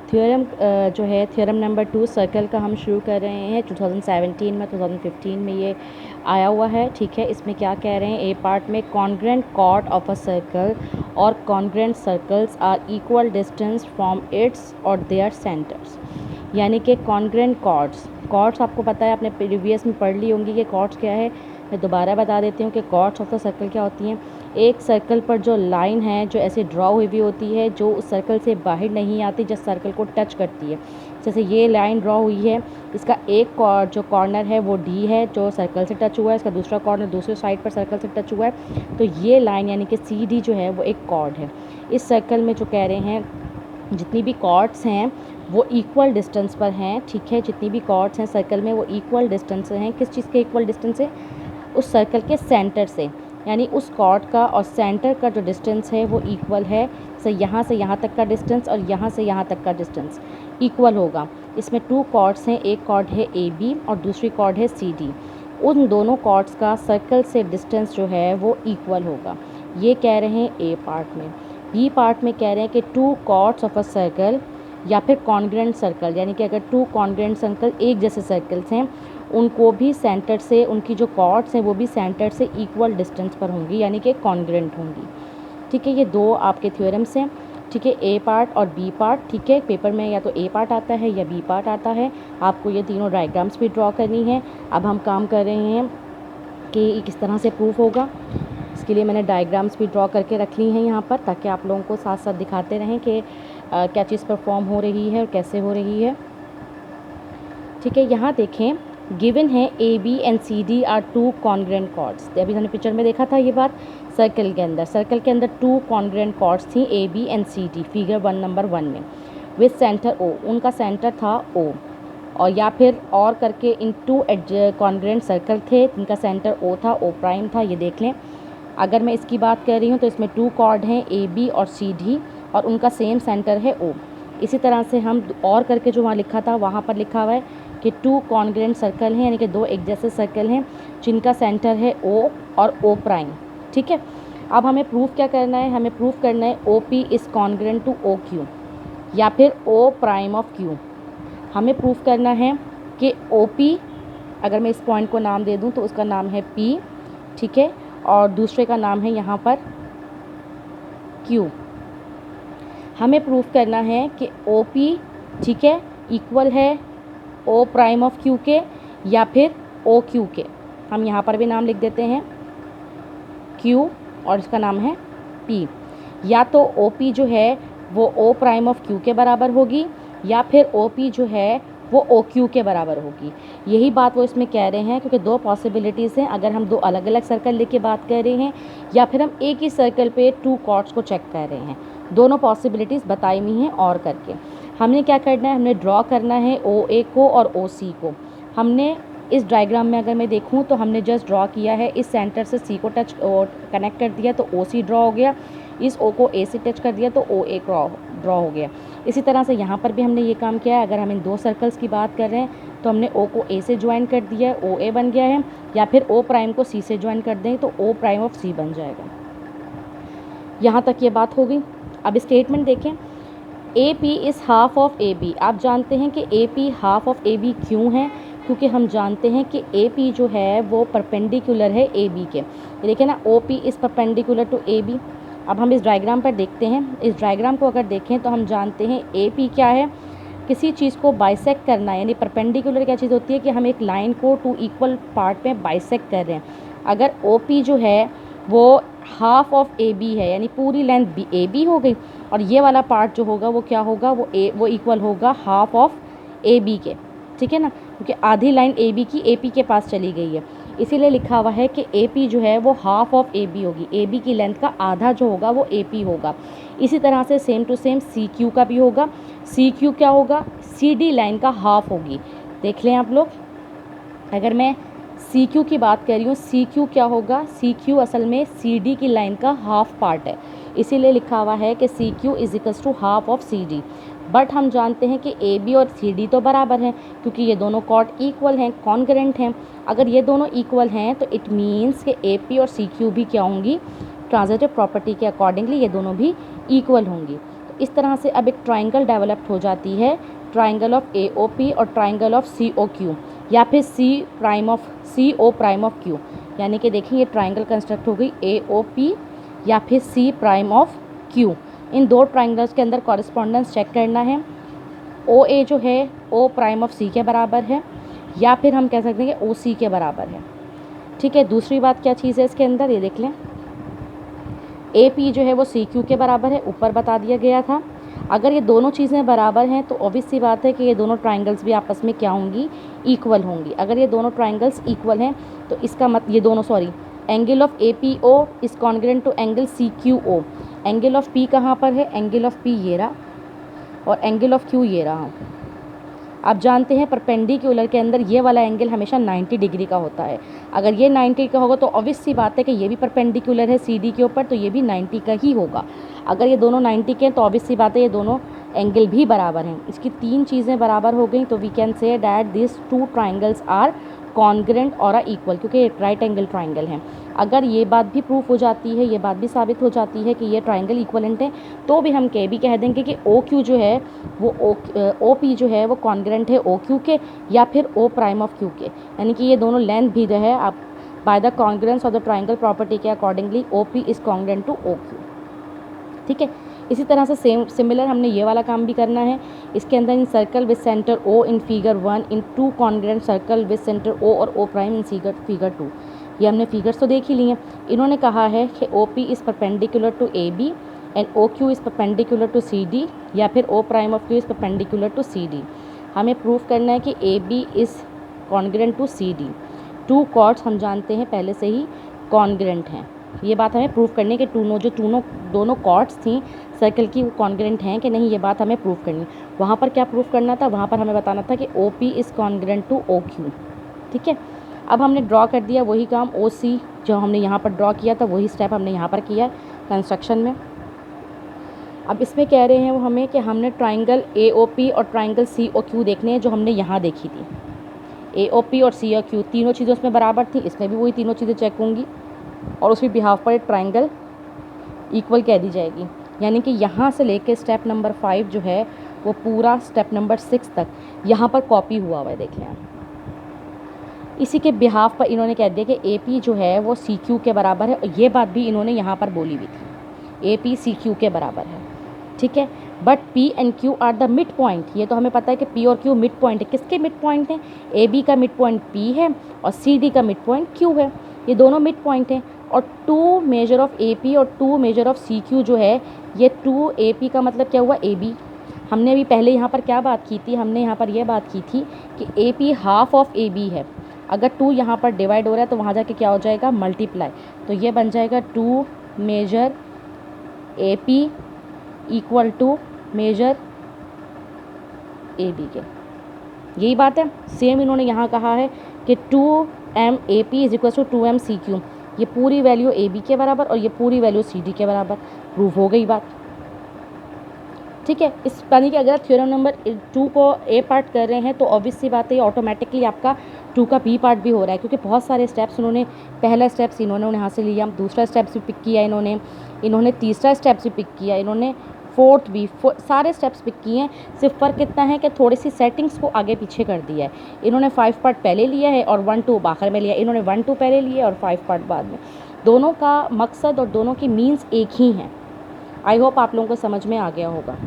Theorem जो है theorem number 2 circle का हम शुरू कर रहे हैं 2017 में 2015 में ये आया हुआ है। ठीक है, इसमें क्या कह रहे हैं, ए पार्ट में congruent chord of a circle और congruent circles are equal distance from its और देयर सेंटर्स। यानी कि कॉन्ग्रेंट कॉर्ड्स आपको पता है, आपने प्रीवियस में पढ़ ली होंगी कि कॉर्ड्स क्या है। मैं दोबारा बता देती हूँ कि कॉर्ड्स ऑफ द सर्कल क्या होती हैं। एक सर्कल पर जो लाइन है जो ऐसे ड्रॉ हुई होती है, जो उस सर्कल से बाहर नहीं आती, जिस सर्कल को टच करती है। जैसे ये लाइन ड्रॉ हुई है, इसका एक जो कॉर्नर है वो डी है जो सर्कल से टच हुआ है, इसका दूसरा कॉर्नर दूसरे साइड पर सर्कल से टच हुआ है। तो ये लाइन यानी कि सी डी जो है वो एक कॉर्ड है। इस सर्कल में जो कह रहे हैं जितनी भी कॉर्ड्स हैं वो इक्वल डिस्टेंस पर हैं। ठीक है, जितनी भी कॉर्ड्स हैं सर्कल में वो इक्वल डिस्टेंस हैं। किस चीज़ के इक्वल डिस्टेंस है? उस सर्कल के सेंटर से, यानी उस कॉर्ड का और सेंटर का जो डिस्टेंस है वो इक्वल है। से यहाँ तक का डिस्टेंस और यहाँ से यहाँ तक का डिस्टेंस इक्वल होगा। इसमें 2 कॉर्ड्स हैं, एक कॉर्ड है ए बी और दूसरी कॉर्ड है सी डी। उन दोनों कॉर्ड्स का सर्कल से डिस्टेंस जो है वो इक्वल होगा। ये कह रहे हैं ए पार्ट में। बी पार्ट में कह रहे हैं कि 2 कॉर्ड्स ऑफ अ सर्कल या फिर कॉन्ग्रेंट सर्कल, यानी कि अगर 2 कॉन्ग्रेंट सर्कल एक जैसे सर्कल्स हैं, उनको भी सेंटर से, उनकी जो कॉर्ड्स हैं वो भी सेंटर से इक्वल डिस्टेंस पर होंगी, यानी कि कॉन्ग्रेंट होंगी। ठीक है, ये 2 आपके थ्योरम्स हैं। ठीक है, ए पार्ट और बी पार्ट। ठीक है, पेपर में या तो ए पार्ट आता है या बी पार्ट आता है। आपको ये तीनों डायग्राम्स भी ड्रॉ करनी है। अब हम काम कर रहे हैं कि किस तरह से प्रूफ होगा। इसके लिए मैंने डायग्राम्स भी ड्रॉ करके रख ली हैं यहाँ पर, ताकि आप लोगों को साथ साथ दिखाते रहें कि क्या चीज़ परफॉर्म हो रही है और कैसे हो रही है। ठीक है, यहाँ देखें, गिवन है A B and C D are 2 congruent chords. अभी हमने पिक्चर में देखा था ये बात। सर्कल के अंदर 2 कॉन्ग्रेंट कॉर्ड्स थी, A B and C D, figure 1 number 1 में, विथ सेंटर ओ। उनका सेंटर था ओ, और या फिर और करके इन 2 कॉन्ग्रेंट सर्कल थे जिनका सेंटर ओ था, ओ प्राइम था। ये देख लें, अगर मैं इसकी बात कर रही हूँ तो इसमें 2 कॉर्ड हैं ए बी और सी डी और उनका सेम सेंटर है ओ। इसी तरह से हम और करके जो वहाँ लिखा था वहाँ पर लिखा हुआ है कि 2 कॉन्ग्रेंट सर्कल हैं, यानी कि 2 एक जैसे सर्कल हैं जिनका सेंटर है ओ और ओ प्राइम। ठीक है, अब हमें प्रूफ क्या करना है? हमें प्रूफ करना है O P is congruent to O Q या फिर ओ प्राइम ऑफ क्यू। हमें प्रूफ करना है कि ओ पी, अगर मैं इस पॉइंट को नाम दे दूँ तो उसका नाम है पी। ठीक है, और दूसरे का नाम है यहाँ पर क्यू। हमें प्रूफ करना है कि ओ पी, ठीक है, इक्वल है ओ प्राइम ऑफ क्यू के या फिर ओ क्यू के। हम यहाँ पर भी नाम लिख देते हैं क्यू और इसका नाम है पी। या तो ओ पी जो है वो ओ प्राइम ऑफ क्यू के बराबर होगी या फिर ओ पी जो है वो ओ क्यू के बराबर होगी। यही बात वो इसमें कह रहे हैं, क्योंकि 2 पॉसिबिलिटीज़ हैं। अगर हम 2 अलग अलग सर्कल लेके बात कर रहे हैं या फिर हम एक ही सर्कल पे 2 कॉर्ड्स को चेक कर रहे हैं, दोनों पॉसिबिलिटीज़ बताई हुई हैं। और करके हमने क्या करना है, हमने ड्रॉ करना है ओ ए को और ओ सी को। हमने इस डायग्राम में अगर मैं देखूं तो हमने जस्ट ड्रॉ किया है, इस सेंटर से सी को टच कनेक्ट कर दिया तो ओ सी ड्रॉ हो गया, इस ओ को ए से टच कर दिया तो ओ ए ड्रॉ हो गया। इसी तरह से यहाँ पर भी हमने ये काम किया है। अगर हम इन 2 सर्कल्स की बात कर रहे हैं तो हमने ओ को ए से ज्वाइन कर दिया है, ओ ए बन गया है, या फिर ओ प्राइम को सी से ज्वाइन कर दें तो ओ प्राइम ऑफ सी बन जाएगा। यहाँ तक ये बात हो गई। अब स्टेटमेंट देखें, A P is half of A B. आप जानते हैं कि A P half of A B क्यों है? क्योंकि हम जानते हैं कि ए पी जो है वो परपेंडिकुलर है ए बी के। देखिए ना, O P is perpendicular to A B. अब हम इस डायग्राम पर देखते हैं। इस डायग्राम को अगर देखें तो हम जानते हैं ए पी क्या है, किसी चीज़ को बाइसेक्ट करना, यानी परपेंडिकुलर क्या चीज़ होती है कि हम एक लाइन को 2 इक्वल पार्ट में बाइसेक्ट कर रहे हैं। अगर ओ पी जो है वो हाफ ऑफ ए बी है, यानी पूरी लेंथ ए बी हो गई, और ये वाला पार्ट जो होगा वो क्या होगा, वो इक्वल होगा हाफ ऑफ ए बी के। ठीक है ना, क्योंकि आधी लाइन ए बी की ए पी के पास चली गई है, इसीलिए लिखा हुआ है कि ए पी जो है वो हाफ ऑफ ए बी होगी। ए बी की लेंथ का आधा जो होगा वो ए पी होगा। इसी तरह से same to same C Q का भी होगा। सी क्यू क्या होगा, सी डी लाइन का हाफ होगी। देख लें आप लोग, अगर मैं सी क्यू की बात कर रही हूँ, सी क्यू क्या होगा, सी क्यू असल में सी डी की लाइन का हाफ पार्ट है, इसीलिए लिखा हुआ है कि C Q is equals to half of C D. But हम जानते हैं कि ए बी और सी डी तो बराबर हैं, क्योंकि ये दोनों कॉर्ड इक्वल हैं, कॉन्ग्रेंट हैं। अगर ये दोनों इक्वल हैं तो इट मीन्स कि ए पी और सी क्यू भी क्या होंगी, ट्रांजिटिव प्रॉपर्टी के अकॉर्डिंगली ये दोनों भी इक्वल होंगी। तो इस तरह से अब एक ट्राइंगल डेवलप्ड हो जाती है, ट्राइंगल ऑफ AOP और ट्राइंगल ऑफ COQ, या फिर CO प्राइम ऑफ Q। यानी कि देखिए ये ट्राइंगल कंस्ट्रक्ट हो गई AOP या फिर C प्राइम ऑफ Q। इन दो ट्राइंगल्स के अंदर कॉरेस्पॉन्डेंस चेक करना है। OA जो है O प्राइम ऑफ C के बराबर है, या फिर हम कह सकते हैं कि OC के बराबर है। ठीक है, दूसरी बात क्या चीज़ है इसके अंदर, ये देख लें, AP जो है वो CQ के बराबर है, ऊपर बता दिया गया था। अगर ये दोनों चीज़ें बराबर हैं तो ऑब्वियस सी बात है कि ये दोनों ट्राइंगल्स भी आपस में क्या होंगी, इक्वल होंगी। अगर ये दोनों ट्राइंगल्स इक्वल हैं तो इसका ये दोनों angle of APO is congruent to angle CQO। Angle of P कहाँ पर है, एंगल ऑफ P ये रहा, और एंगल ऑफ Q ये रहा। आप जानते हैं परपेंडिकुलर के अंदर ये वाला एंगल हमेशा 90 डिग्री का होता है। अगर ये 90 का होगा तो ऑब्वियस सी बात है कि ये भी परपेंडिकुलर है CD के ऊपर, तो ये भी 90 का ही होगा। अगर ये दोनों 90 के हैं तो ऑब्वियस सी बात है ये दोनों एंगल भी बराबर हैं। इसकी तीन चीज़ें बराबर हो गई तो we can say that this two triangles are congruent और इक्वल, क्योंकि एक राइट एंगल ट्राइंगल है। अगर ये बात भी प्रूफ हो जाती है, ये बात भी साबित हो जाती है कि ये ट्राइंगल इक्वलेंट है, तो भी हम भी कह देंगे कि OQ जो है वो OP जो है वो कॉन्ग्रुएंट है OQ के, या फिर O प्राइम ऑफ Q के। यानी कि ये दोनों लेंथ भी जो है आप by the congruence of the triangle property के accordingly OP is congruent to OQ। ठीक है, इसी तरह से सिमिलर हमने ये वाला काम भी करना है। इसके अंदर in circle with centre O in figure 1 in two congruent circle with centre O और O प्राइम इन फिगर 2। ये हमने फिगर्स तो देख ही लिए। इन्होंने कहा है कि OP is perpendicular to AB and OQ is perpendicular to CD, या फिर O prime of Q is perpendicular to CD। हमें प्रूफ करना है कि AB is congruent to CD। Two chords हम जानते हैं पहले से ही कॉन्ग्रुएंट हैं। ये बात हमें प्रूफ करनी है कि दोनों कॉर्ड्स थी सर्कल की वो कॉन्ग्रुएंट हैं कि नहीं, ये बात हमें प्रूफ करनी। वहाँ पर क्या प्रूफ करना था, वहाँ पर हमें बताना था कि OP is congruent to OQ। ठीक है, अब हमने ड्रॉ कर दिया वही काम, OC जो हमने यहाँ पर ड्रॉ किया था वही स्टेप हमने यहाँ पर किया कंस्ट्रक्शन में। अब इसमें कह रहे हैं वो हमें कि हमने ट्राइंगल AOP और ट्राइंगल COQ देखने हैं जो हमने यहाँ देखी थी। AOP और COQ तीनों चीज़ें उसमें बराबर थी, इसमें भी वही तीनों चीज़ें चेक होंगी और उसकी बिहाफ पर एक ट्राइंगल इक्वल कह दी जाएगी। यानी कि यहाँ से लेके स्टेप नंबर 5 जो है वो पूरा स्टेप नंबर 6 तक यहाँ पर कॉपी हुआ हुआ है, देख लें। इसी के बिहाफ पर इन्होंने कह दिया कि AP जो है वो CQ के बराबर है, और ये बात भी इन्होंने यहाँ पर बोली हुई थी, AP CQ के बराबर है। ठीक है, but P and Q are the mid point. ये तो हमें पता है कि P और Q मिड पॉइंट है। किसके मिड पॉइंट हैं, AB का मिड पॉइंट P है और CD का मिड पॉइंट Q है। ये दोनों मिड पॉइंट हैं। और 2 मेजर ऑफ AP और 2 मेजर ऑफ CQ जो है, ये 2 AP का मतलब क्या हुआ, AB। हमने अभी पहले यहाँ पर क्या बात की थी, हमने यहाँ पर यह बात की थी कि AP हाफ ऑफ AB है। अगर 2 यहाँ पर डिवाइड हो रहा है तो वहाँ जाके क्या हो जाएगा, मल्टीप्लाई। तो ये बन जाएगा 2 measure AP equal to measure AB के। यही बात है। सेम इन्होंने यहाँ कहा है कि 2m AP is equal to 2m CQ। ये पूरी वैल्यू AB के बराबर और ये पूरी वैल्यू CD के बराबर। प्रूफ हो गई बात। ठीक है, इस यानी कि अगर थ्योरम नंबर 2 को A पार्ट कर रहे हैं तो ऑब्वियस सी बात है ऑटोमेटिकली आपका 2 का B पार्ट भी हो रहा है, क्योंकि बहुत सारे स्टेप्स उन्होंने, पहला स्टेप्स इन्होंने यहाँ से लिया, दूसरा स्टेप्स भी पिक किया इन्होंने तीसरा स्टेप्स भी पिक किया इन्होंने, फोर्थ भी, सारे स्टेप्स पिक किए हैं। सिर्फ फ़र्क कितना है कि थोड़ी सी सेटिंग्स को आगे पीछे कर दिया है। इन्होंने 5 पार्ट पहले लिया है और 1 2 आखिर में लिया। इन्होंने 1 2 पहले लिए और 5 पार्ट बाद में। दोनों का मकसद और दोनों की मीन्स एक ही हैं। आई होप आप लोगों को समझ में आ गया होगा।